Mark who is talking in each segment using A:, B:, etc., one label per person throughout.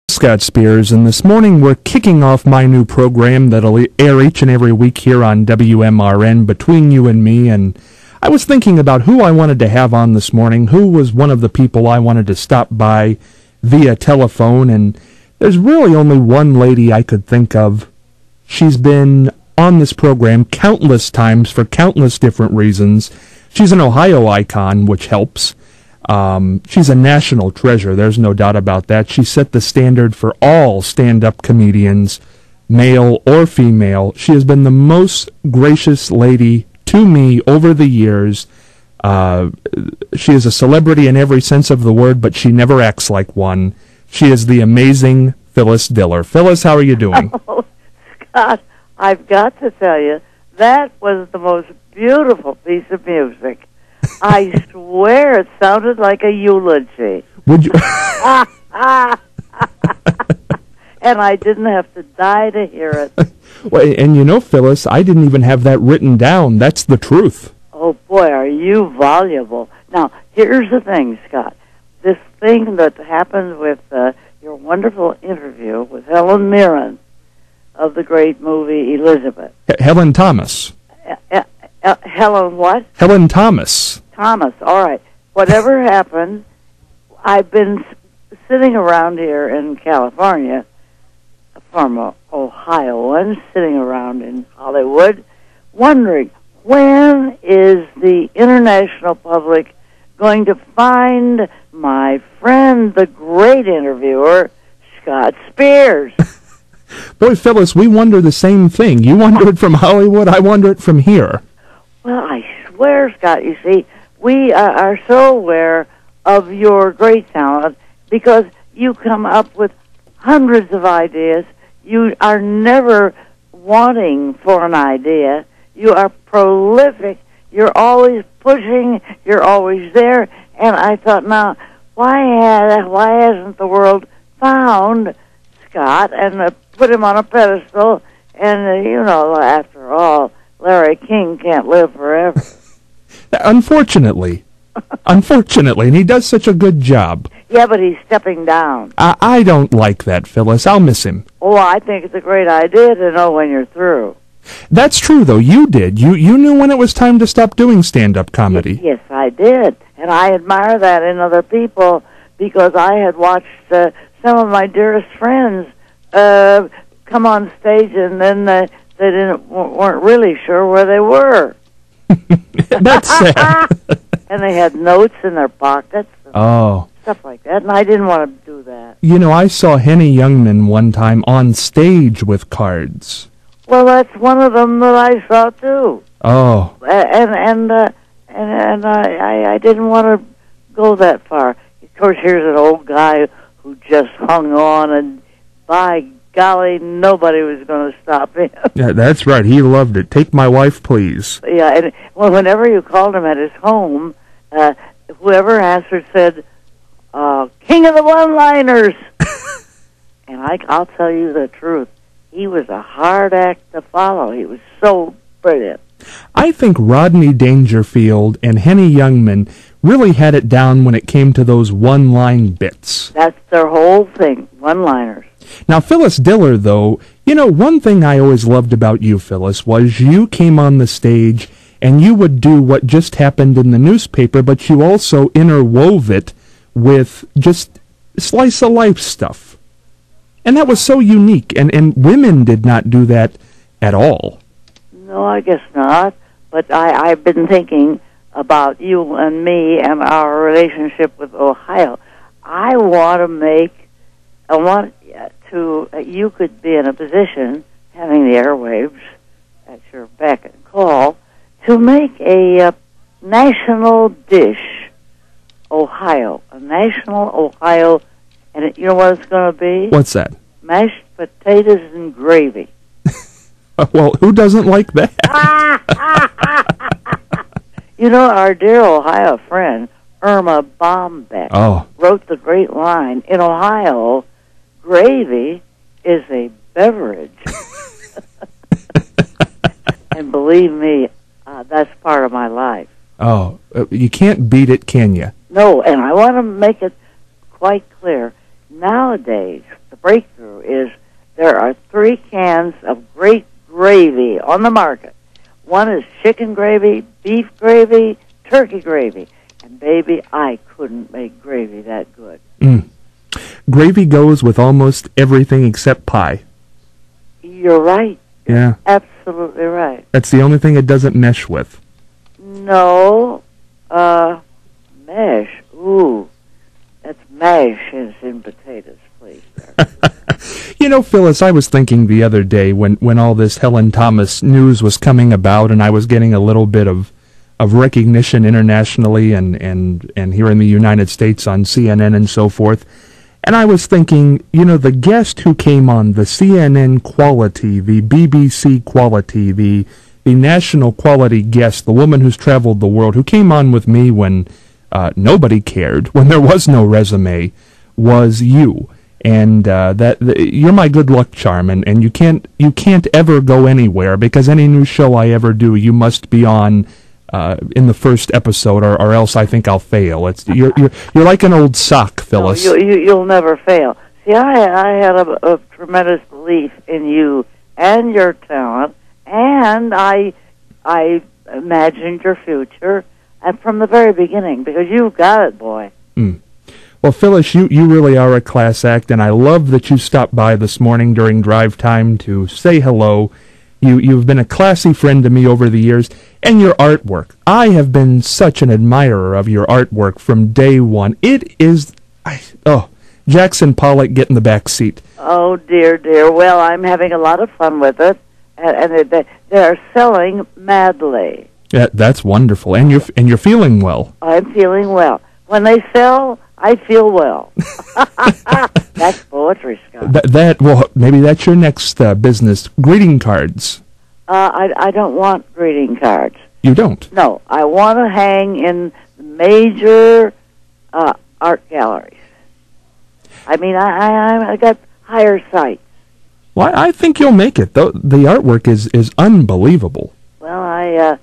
A: Scott Spears, and this morning we're kicking off my new program that'll air each and every week here on WMRN, Between You and Me, and I was thinking about who I wanted to have on this morning, who was one of the people I wanted to stop by via telephone, and there's really only one lady I could think of. She's been on this program countless times for countless different reasons. She's an Ohio icon, which helps. She's a national treasure, there's no doubt about that. She set the standard for all stand-up comedians, male or female. She has been the most gracious lady to me over the years. She is a celebrity in every sense of the word, but she never acts like one. She is the amazing Phyllis Diller. Phyllis, how are you doing?
B: Oh, Scott, I've got to tell you, that was the most beautiful piece of music. I swear it sounded like a eulogy.
A: Would you?
B: And I didn't have to die to hear it.
A: Well, and you know, Phyllis, I didn't even have that written down. That's the truth.
B: Oh, boy, are you voluble. Now, here's the thing, Scott. This thing that happened with your wonderful interview with Helen Mirren of the great movie Elizabeth.
A: Helen Thomas.
B: Helen what?
A: Helen Thomas.
B: Thomas, all right. Whatever happened, I've been sitting around here in California from Ohio and sitting around in Hollywood wondering, when is the international public going to find my friend, the great interviewer, Scott Spears?
A: Boy, Phyllis, we wonder the same thing. You wonder it from Hollywood, I wonder it from here.
B: Well, I swear, Scott, you see, we are so aware of your great talent because you come up with hundreds of ideas. You are never wanting for an idea. You are prolific. You're always pushing. You're always there. And I thought, now, why hasn't the world found Scott and put him on a pedestal? And, you know, after all, Larry King can't live forever.
A: Unfortunately, and he does such a good job.
B: Yeah, but he's stepping down.
A: I don't like that, Phyllis. I'll miss him.
B: Oh, I think it's a great idea to know when you're through.
A: That's true, though. You did. You knew when it was time to stop doing stand-up comedy.
B: Yes, I did. And I admire that in other people because I had watched some of my dearest friends come on stage and then they weren't really sure where they were.
A: That's sad.
B: And they had notes in their pockets.
A: Oh.
B: Stuff like that, and I didn't want to do that.
A: You know, I saw Henny Youngman one time on stage with cards.
B: Well, that's one of them that I saw too.
A: Oh.
B: And I didn't want to go that far. Of course, here's an old guy who just hung on, and by golly, nobody was going to stop him.
A: Yeah, that's right. He loved it. Take my wife, please.
B: Yeah, and well, whenever you called him at his home, whoever answered said, "King of the one-liners." And I'll tell you the truth. He was a hard act to follow. He was so brilliant.
A: I think Rodney Dangerfield and Henny Youngman really had it down when it came to those one-line bits.
B: That's their whole thing, one-liners.
A: Now, Phyllis Diller, though, you know, one thing I always loved about you, Phyllis, was you came on the stage and you would do what just happened in the newspaper, but you also interwove it with just slice-of-life stuff. And that was so unique, and women did not do that at all.
B: No, I guess not. But I've been thinking about you and me and our relationship with Ohio. I want you could be in a position, having the airwaves at your beck and call, to make a national dish, Ohio, a national Ohio, and you know what it's going to be?
A: What's that?
B: Mashed potatoes and gravy.
A: Well, who doesn't like that?
B: You know, our dear Ohio friend, Irma Bombeck, wrote the great line, in Ohio, gravy is a beverage. And believe me, that's part of my life.
A: Oh, you can't beat it, can you?
B: No, and I want to make it quite clear. nowadays, the breakthrough is there are 3 cans of great gravy on the market. One is chicken gravy, beef gravy, turkey gravy. And, baby, I couldn't make gravy that good.
A: Gravy goes with almost everything except pie.
B: You're right.
A: Yeah.
B: Absolutely right.
A: That's the only thing it doesn't mesh with.
B: No, mash. Ooh, that's mash in potatoes, please.
A: You know, Phyllis, I was thinking the other day when all this Helen Thomas news was coming about and I was getting a little bit of recognition internationally and here in the United States on CNN and so forth. And I was thinking, you know, the guest who came on, the CNN quality, the BBC quality, the national quality guest, the woman who's traveled the world, who came on with me when nobody cared, when there was no resume, was you. And you're my good luck charm, and you can't ever go anywhere, because any new show I ever do, you must be on in the first episode, or else I think I'll fail. You're like an old sock, Phyllis.
B: No, you'll never fail. See, I had a tremendous belief in you and your talent, and I imagined your future, and from the very beginning, because you've got it, boy. Well,
A: Phyllis, you really are a class act, and I love that you stopped by this morning during drive time to say hello. You've been a classy friend to me over the years, and your artwork. I have been such an admirer of your artwork from day one. It is, Jackson Pollock, get in the back seat.
B: Oh, dear. Well, I'm having a lot of fun with it, and they're selling madly.
A: That's wonderful, and you're feeling well.
B: I'm feeling well. When they sell, I feel well. That's poetry, Scott.
A: Well, maybe that's your next business. Greeting cards.
B: I don't want greeting cards.
A: You don't?
B: No, I want to hang in major art galleries. I mean, I got higher sights.
A: Well, I think you'll make it. The artwork is unbelievable.
B: Well,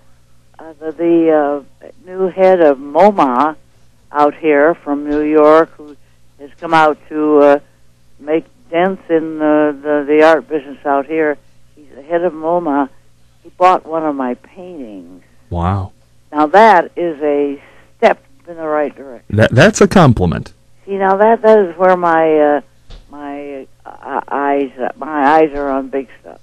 B: the new head of MoMA out here from New York, who has come out to make dents in the art business out here. He's the head of MoMA. He bought one of my paintings.
A: Wow.
B: Now that is a step in the right direction.
A: That's a compliment.
B: See, now that is where my eyes are on big stuff.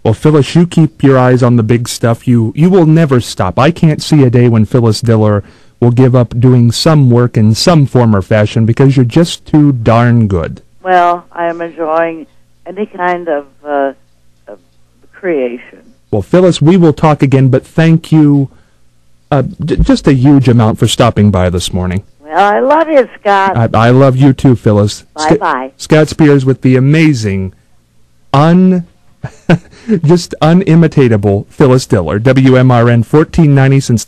A: Well, Phyllis, you keep your eyes on the big stuff. You will never stop. I can't see a day when Phyllis Diller will give up doing some work in some form or fashion, because you're just too darn good.
B: Well, I am enjoying any kind of creation.
A: Well, Phyllis, we will talk again, but thank you just a huge amount for stopping by this morning.
B: Well, I love you, Scott.
A: I love you too, Phyllis.
B: Bye-bye.
A: Scott Spears with the amazing, just unimitatable Phyllis Diller. WMRN 1490 since